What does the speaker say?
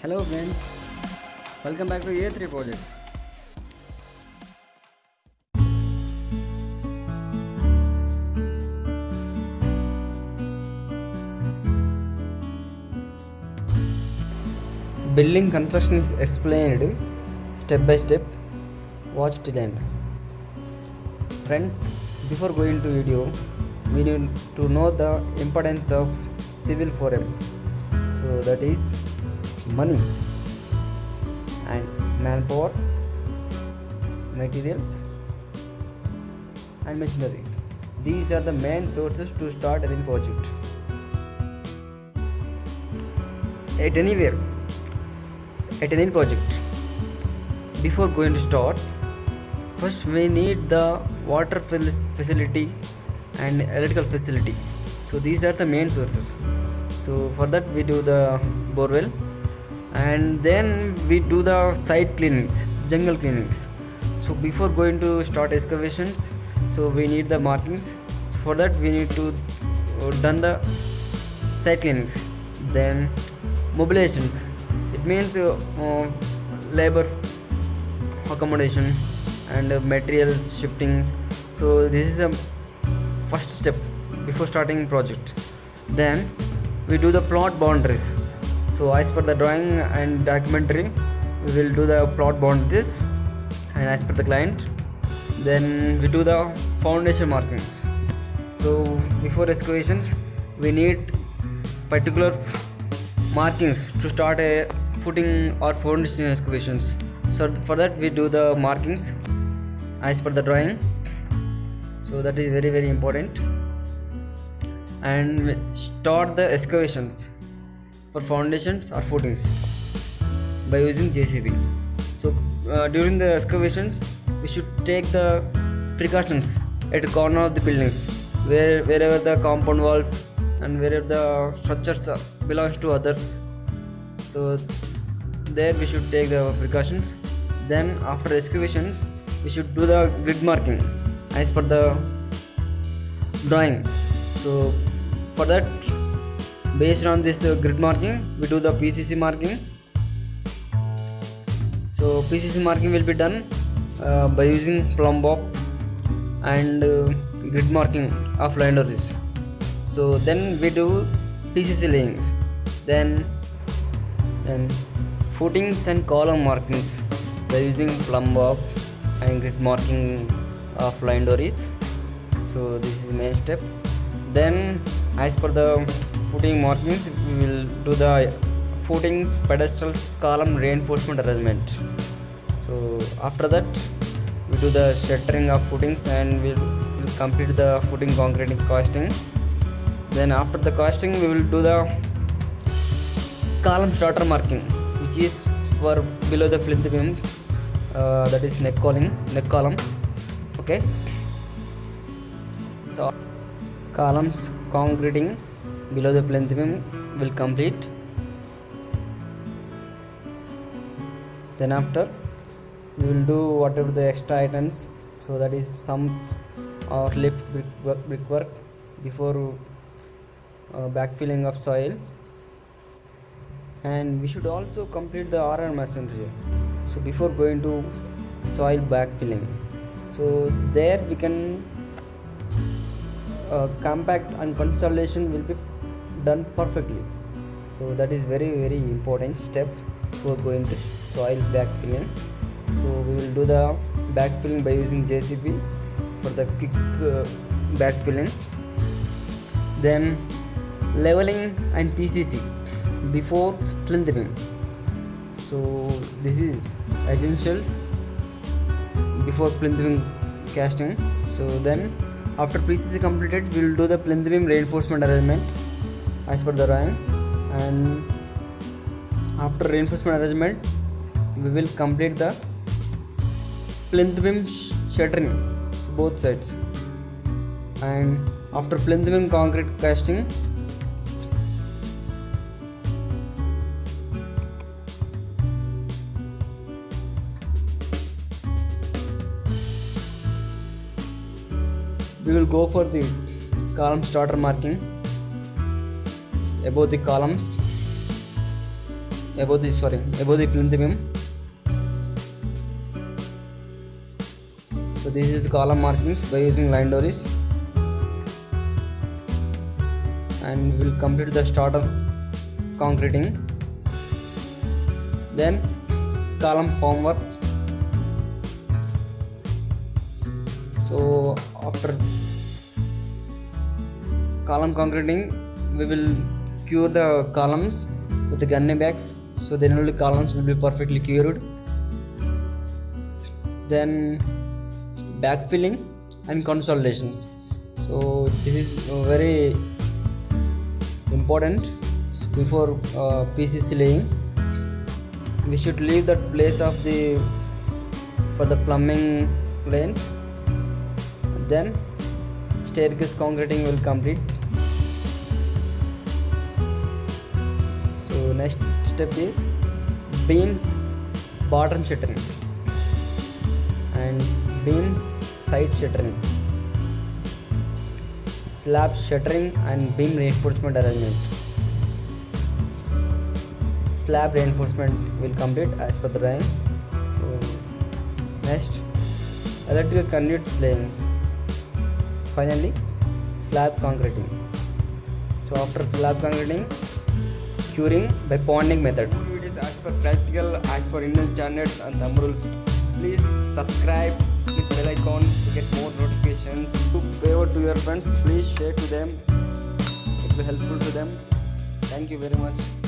Hello friends, welcome back to A3 project. Building construction is explained step by step. Watch till end. Friends, before going to video, we need to know the importance of civil forum. So that is money and manpower, materials and machinery. These are the main sources to start any project. At anywhere, at any project, before going to start, first we need the water facility and electrical facility. So these are the main sources. So for that we do the borewell, and then we do the site cleanings, jungle cleanings. So before going to start excavations, so we need the markings. So for that we need to done the site cleanings. Then mobilizations, it means labor accommodation and materials shiftings. So this is a first step before starting project. Then we do the plot boundaries. So as per the drawing and documentary, we will do the plot boundaries and as per the client. Then we do the foundation markings. So before excavations, we need particular markings to start a footing or foundation excavations. So for that we do the markings as per the drawing. So that is very important. And we start the excavations for foundations or footings by using JCB. So during the excavations, we should take the precautions at the corner of the buildings, wherever the compound walls and wherever the structures belongs to others. So there we should take the precautions. Then after excavations, we should do the grid marking as per the drawing. So for that, based on this grid marking, we do the PCC marking. So PCC marking will be done by using plumb bob and grid marking of line drawings. So then we do PCC layings. Then footings and column markings by using plumb bob and grid marking of line drawings. So this is the main step. Then as per the footing markings, we will do the footings, pedestals, column reinforcement arrangement. So after that we do the shuttering of footings and we'll complete the footing concreting casting. Then after the casting we will do the column starter marking, which is for below the plinth beam, that is neck column. Okay, so columns concreting below the plinth beam will complete. Then after we will do whatever the extra items, so that is sumps or lift brickwork before backfilling of soil. And we should also complete the RR masonry. So before going to soil backfilling, so there we can compact and consolidation will be done perfectly. So that is very important step for going to soil backfilling. So we will do the backfilling by using JCB for the quick backfilling. Then leveling and PCC before plinth beam. So this is essential before plinth beam casting. So then after PCC completed, we will do the plinth beam reinforcement arrangement as per the drawing. And after reinforcement arrangement, we will complete the plinth beam shuttering, so both sides. And after plinth beam concrete casting, we will go for the column starter marking above the columns. above the plinth beam. So this is column markings by using line dories, and we will complete the starter concreting. Then column formwork. So after column concreting, we will cure the columns with the gunny bags, so then only columns will be perfectly cured. Then backfilling and consolidations. So this is very important. Before PCC laying, we should leave that place of the for the plumbing lanes. Then staircase concreting will complete. So next step is beams bottom shuttering and beam side shuttering, slab shuttering and beam reinforcement arrangement. Slab reinforcement will complete as per the drawing. So next, electrical conduits layings. Finally, slab concreting. So after slab concreting, curing by ponding method. It is as per practical, as per Indian standards and thumb rules. Please subscribe, click bell icon to get more notifications. Do favor to your friends, please share to them. It will be helpful to them. Thank you very much.